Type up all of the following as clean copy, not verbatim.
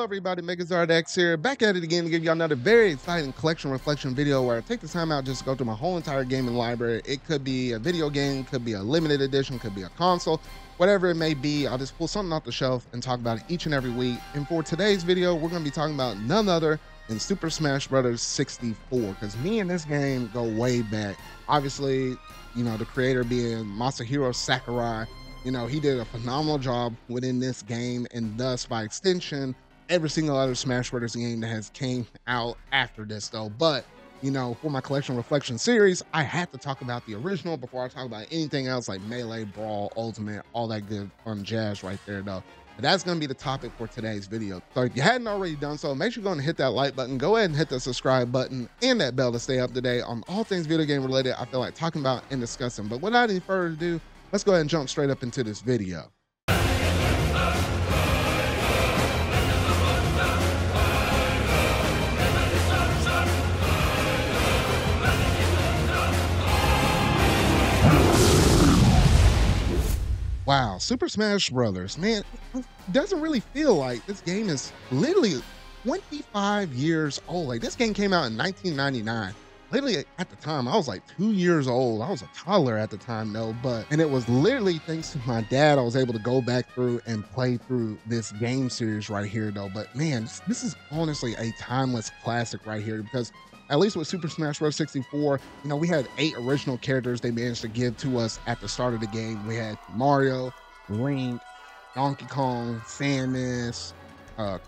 Hello everybody, MegaZardX here, back at it again to give you another very exciting collection reflection video where I take the time out just to go through my whole entire gaming library. It could be a video game, could be a limited edition, could be a console, whatever it may be. I'll just pull something off the shelf and talk about it each and every week. And for today's video, we're going to be talking about none other than Super Smash Bros. 64, because me and this game go way back. Obviously, you know, the creator being Masahiro Sakurai. You know, he did a phenomenal job within this game, and thus, by extension, every single other Smash Bros. Game that has came out after this, though. But, you know, for my collection reflection series, I had to talk about the original before I talk about anything else like Melee, Brawl, Ultimate, all that good fun jazz right there, though. But that's going to be the topic for today's video. So if you hadn't already done so, make sure you're going to hit that like button, go ahead and hit the subscribe button and that bell to stay up to date on all things video game related I feel like talking about and discussing. But without any further ado, let's go ahead and jump straight up into this video. Wow, Super Smash Brothers, man, it doesn't really feel like this game is literally 25 years old. Like, this game came out in 1999. Literally at the time, I was like 2 years old. I was a toddler at the time, though, and it was literally thanks to my dad, I was able to go back through and play through this game series right here, though. But man, this is honestly a timeless classic right here, because at least with Super Smash Bros. 64, you know, we had 8 original characters they managed to give to us at the start of the game. We had Mario, Link, Donkey Kong, Samus,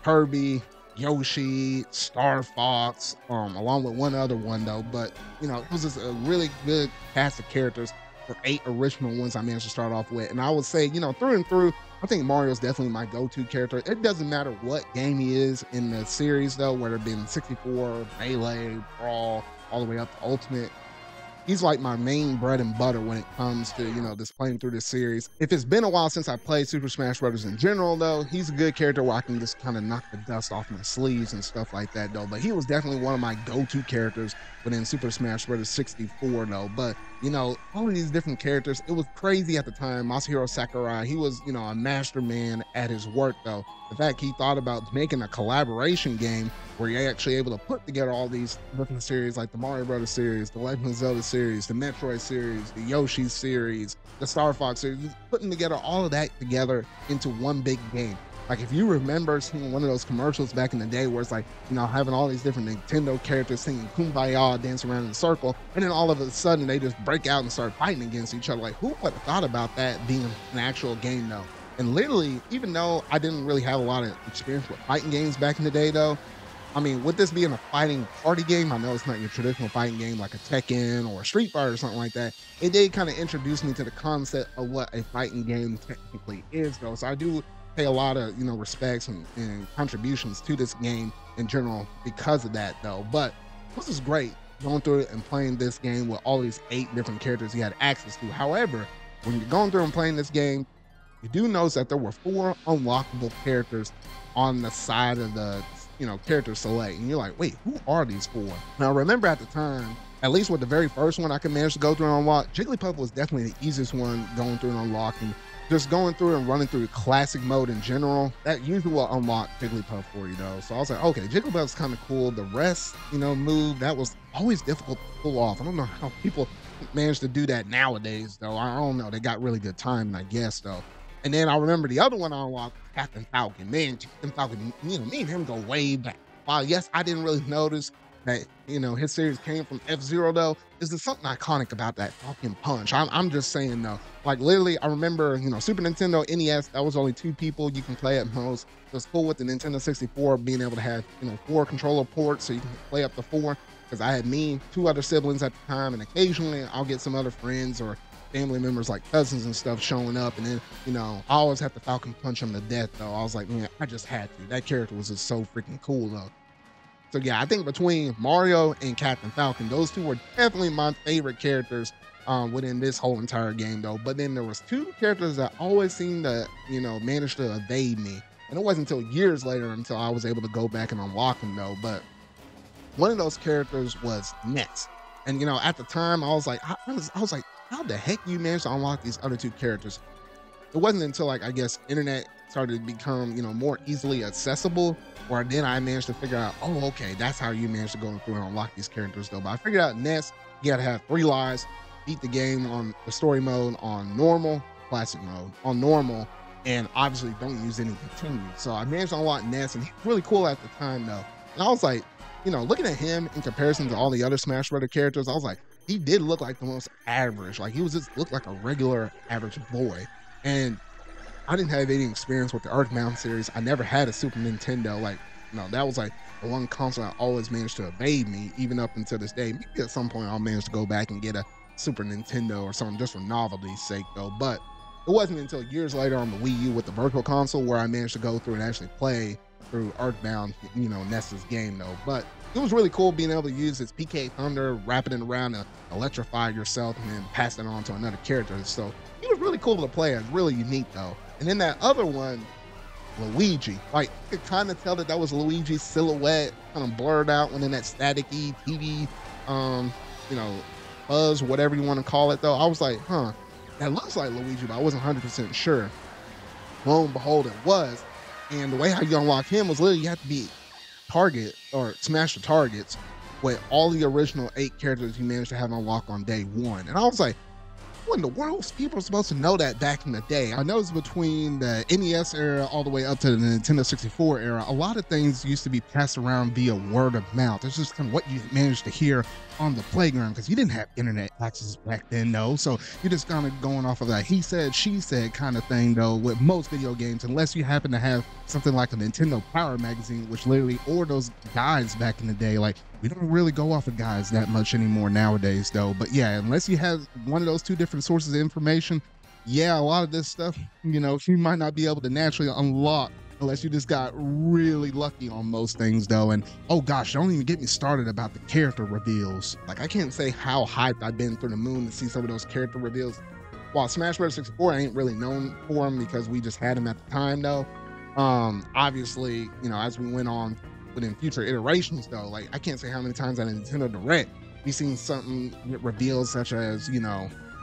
Kirby, Yoshi, Star Fox, along with one other one, though. But, you know, it was just a really good cast of characters for 8 original ones I managed to start off with. And I would say, you know, through and through, I think Mario's definitely my go-to character. It doesn't matter what game he is in the series, though, whether it be in 64, Melee, Brawl, all the way up to Ultimate. He's like my main bread and butter when it comes to, you know, just playing through this series. If it's been a while since I played Super Smash Bros. In general, though, he's a good character where I can just kind of knock the dust off my sleeves and stuff like that, though. But he was definitely one of my go-to characters within Super Smash Bros. 64, though. But, you know, all of these different characters, it was crazy at the time. Masahiro Sakurai, he was, you know, a master man at his work, though. The fact he thought about making a collaboration game where you're actually able to put together all these different series like the Mario Brothers series, the Legend of Zelda series, the Metroid series, the Yoshi series, the Star Fox series, putting together all of that together into one big game. Like, if you remember seeing one of those commercials back in the day where it's like, you know, having all these different Nintendo characters singing Kumbaya, dancing around in a circle, and then all of a sudden they just break out and start fighting against each other. Like, who would have thought about that being an actual game, though? And literally, even though I didn't really have a lot of experience with fighting games back in the day, though, I mean, with this being a fighting party game, I know it's not your traditional fighting game like a Tekken or a Street Fighter or something like that. It did kind of introduce me to the concept of what a fighting game technically is, though. So I do pay a lot of, you know, respects and contributions to this game in general because of that, though. But this is great going through it and playing this game with all these 8 different characters you had access to. However, when you're going through and playing this game, you do notice that there were 4 unlockable characters on the side of the, you know, character select, and you're like, wait, who are these 4? Now, remember at the time, at least with the very first one I could manage to go through and unlock, Jigglypuff was definitely the easiest one going through and unlocking. Just going through and running through classic mode in general, that usually will unlock Jigglypuff for you, though. So I was like, okay, Jigglypuff's kind of cool. The rest, you know, move, that was always difficult to pull off. I don't know how people manage to do that nowadays, though. I don't know. They got really good timing, I guess, though. And then I remember the other one I unlocked, Captain Falcon. Man, Captain Falcon, you know, me and him go way back. While, yes, I didn't really notice that, you know, his series came from F-Zero, though, is there something iconic about that Falcon punch? I'm just saying, though. Like, literally, I remember, you know, Super Nintendo, NES, that was only 2 people you can play at most. It was cool with the Nintendo 64 being able to have, you know, 4 controller ports so you can play up to 4. Because I had 2 other siblings at the time, and occasionally I'll get some other friends or family members like cousins and stuff showing up, and then, you know, I always have to Falcon punch him to death, though. I was like, man, I just had to. That character was just so freaking cool, though. So yeah, I think between Mario and Captain Falcon, those 2 were definitely my favorite characters within this whole entire game, though. But then there was 2 characters that always seemed to, you know, manage to evade me, and it wasn't until years later until I was able to go back and unlock them, though. But one of those characters was Ness, and, you know, at the time I was like, I was like, how the heck you managed to unlock these other 2 characters? It wasn't until, like, I guess internet started to become, more easily accessible, where then I managed to figure out, oh, okay, that's how you manage to go through and unlock these characters though. But I figured out Ness, you gotta have 3 lives, beat the game on the story mode on normal, classic mode, on normal, and obviously don't use any continue. So I managed to unlock Ness, and he was really cool at the time though. And I was like, looking at him in comparison to all the other Smash Brother characters, I was like, he did look like the most average. Like he was just looked like a regular average boy. And I didn't have any experience with the Earthbound series. I never had a Super Nintendo. Like, that was like the one console that always managed to evade me, even up until this day. Maybe at some point I'll manage to go back and get a Super Nintendo or something just for novelty's sake though. But it wasn't until years later on the Wii U with the Virtual Console where I managed to go through and actually play through Earthbound, Ness's game though. But it was really cool being able to use this PK Thunder, wrapping it around to electrify yourself and then pass it on to another character. So it was really cool to play. It was really unique though. And then that other one, Luigi, like you could kind of tell that was Luigi's silhouette, kind of blurred out when in that staticky TV, buzz, whatever you want to call it though. I was like, that looks like Luigi, but I wasn't 100% sure. Lo and behold, it was. And the way how you unlock him was literally you have to be target or smash the targets with all the original 8 characters you managed to have unlocked on day 1. And I was like, what in the world was people supposed to know that back in the day? I noticed between the NES era all the way up to the Nintendo 64 era, a lot of things used to be passed around via word of mouth. It's just kind of what you managed to hear on the playground because you didn't have internet access back then, though. So you're just kind of going off of that he said, she said kind of thing, though, with most video games, unless you happen to have something like a Nintendo Power magazine, which literally, or those guides back in the day. Like, we don't really go off of guides that much anymore nowadays, though. But yeah, unless you have one of those 2 different sources of information, yeah, a lot of this stuff, you might not be able to naturally unlock unless you just got really lucky on most things though. And oh gosh, don't even get me started about the character reveals. Like, I can't say how hyped I've been through the moon to see some of those character reveals. While Smash Bros. 64 ain't really known for them because we just had them at the time though. Obviously, as we went on within future iterations though, like I can't say how many times on a Nintendo Direct we've seen something revealed such as,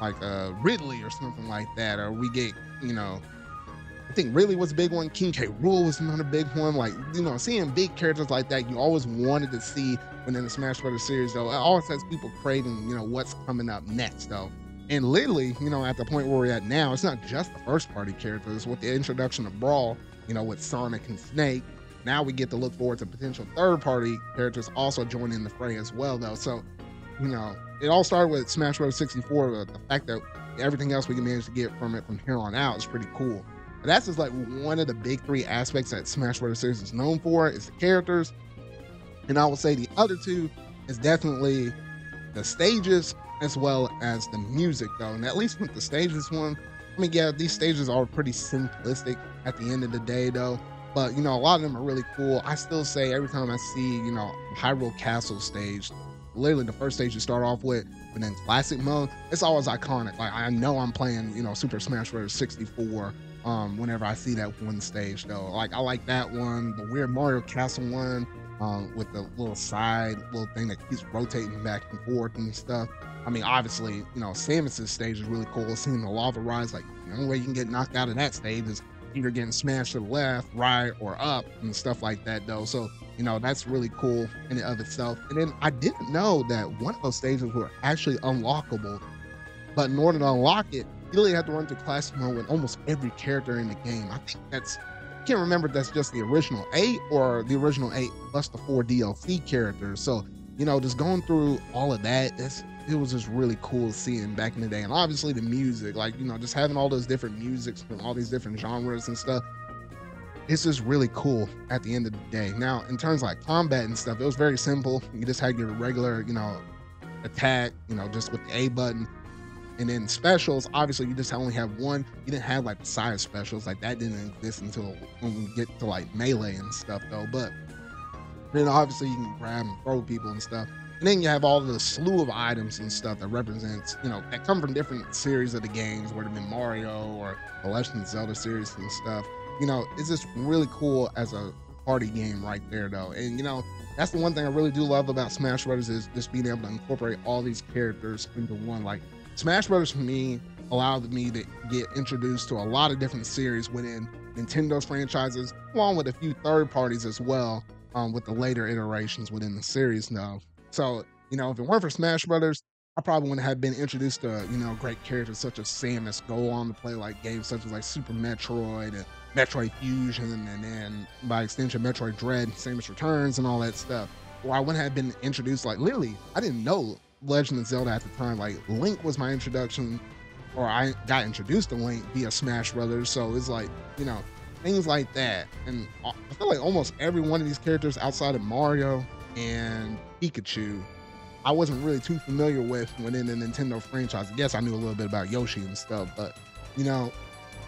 like Ridley or something like that, or we get, I think Ridley was a big one. King K. Rool was another big one. Like, seeing big characters like that, you always wanted to see within the Smash Brothers series, though. It always has people craving, what's coming up next, though. And literally, at the point where we're at now, it's not just the first party characters. With the introduction of Brawl, with Sonic and Snake, now we get to look forward to potential third party characters also joining the fray as well, though. So, it all started with Smash Bros. 64. The fact that everything else we can manage to get from it from here on out is pretty cool. But that's just like one of the big 3 aspects that Smash Bros. Series is known for, is the characters. And I would say the other 2 is definitely the stages as well as the music though. And at least with the stages one, I mean, yeah, these stages are pretty simplistic at the end of the day though. But, a lot of them are really cool. I still say every time I see, Hyrule Castle stage, literally the first stage you start off with, but then classic mode, it's always iconic. Like, I know I'm playing, Super Smash Bros. 64 whenever I see that one stage though. Like, I like that one, the weird Mario Castle one, with the little thing that keeps rotating back and forth and stuff. I mean, obviously, Samus's stage is really cool. Seeing the lava rise, like, the only way you can get knocked out of that stage is either getting smashed to the left, right, or up and stuff like that though. So, that's really cool in and of itself. And then I didn't know that one of those stages were actually unlockable, but in order to unlock it, you really have to run through classic mode with almost every character in the game. I think I can't remember if that's just the original 8 or the original 8 plus the 4 DLC characters. So, just going through all of that, it was just really cool seeing back in the day. And obviously the music, like, just having all those different musics from all these different genres and stuff, it's just really cool at the end of the day. Now, in terms of like combat and stuff, it was very simple. You just had your regular, attack, just with the A button. And then specials, obviously you just only have one. You didn't have like the side specials, like that didn't exist until when we get to like melee and stuff though. But then obviously you can grab and throw people and stuff. And then you have all the slew of items and stuff that represents, that come from different series of the games, whether it be Mario or the Legend of Zelda series and stuff. It's just really cool as a party game right there though. And that's the one thing I really do love about Smash Brothers, is just being able to incorporate all these characters into one. Like, Smash Brothers for me allowed me to get introduced to a lot of different series within Nintendo's franchises, along with a few third parties as well, with the later iterations within the series now. So, if it weren't for Smash Brothers, I probably wouldn't have been introduced to, great characters such as Samus, go on to play like games such as like Super Metroid and Metroid Fusion, and then by extension Metroid Dread, Samus Returns, and all that stuff. Or I wouldn't have been introduced, like literally, I didn't know Legend of Zelda at the time. Like Link was my introduction, or I got introduced to Link via Smash Brothers. So it's like, things like that. And I feel like almost every one of these characters outside of Mario and Pikachu, I wasn't really too familiar with within the Nintendo franchise. Yes, I knew a little bit about Yoshi and stuff, but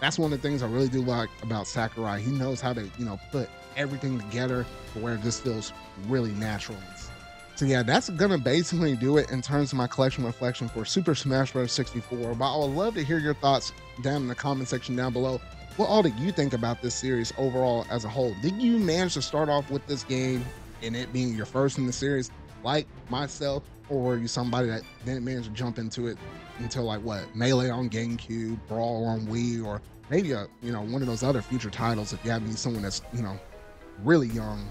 that's one of the things I really do like about Sakurai. He knows how to, put everything together to where it just feels really natural. So yeah, that's gonna basically do it in terms of my collection reflection for Super Smash Bros. 64. But I would love to hear your thoughts down in the comment section down below. What all did you think about this series overall as a whole? Did you manage to start off with this game and it being your first in the series, like myself, or were you somebody that didn't manage to jump into it until like Melee on GameCube, Brawl on Wii, or maybe one of those other future titles if you happen to be someone that's really young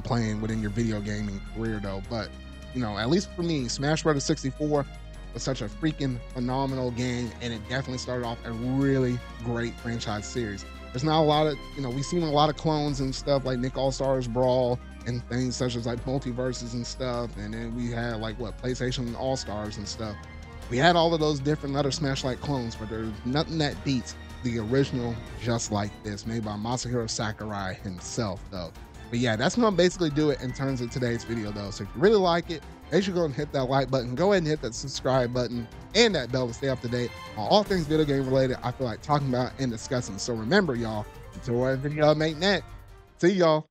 playing within your video gaming career though. But at least for me, Smash Bros. 64 was such a freaking phenomenal game, and it definitely started off a really great franchise series. There's not a lot of, we've seen a lot of clones and stuff like Nick All-Stars Brawl and things such as like Multiverses and stuff, and then we had like PlayStation All-Stars and stuff. We had all of those different other Smash-like clones, but there's nothing that beats the original just like this, made by Masahiro Sakurai himself though. But yeah, that's gonna basically do it in terms of today's video though. So if you really like it, make sure you go and hit that like button, go ahead and hit that subscribe button and that bell to stay up to date on all things video game related I feel like talking about and discussing. So remember y'all, until our video make next, see y'all.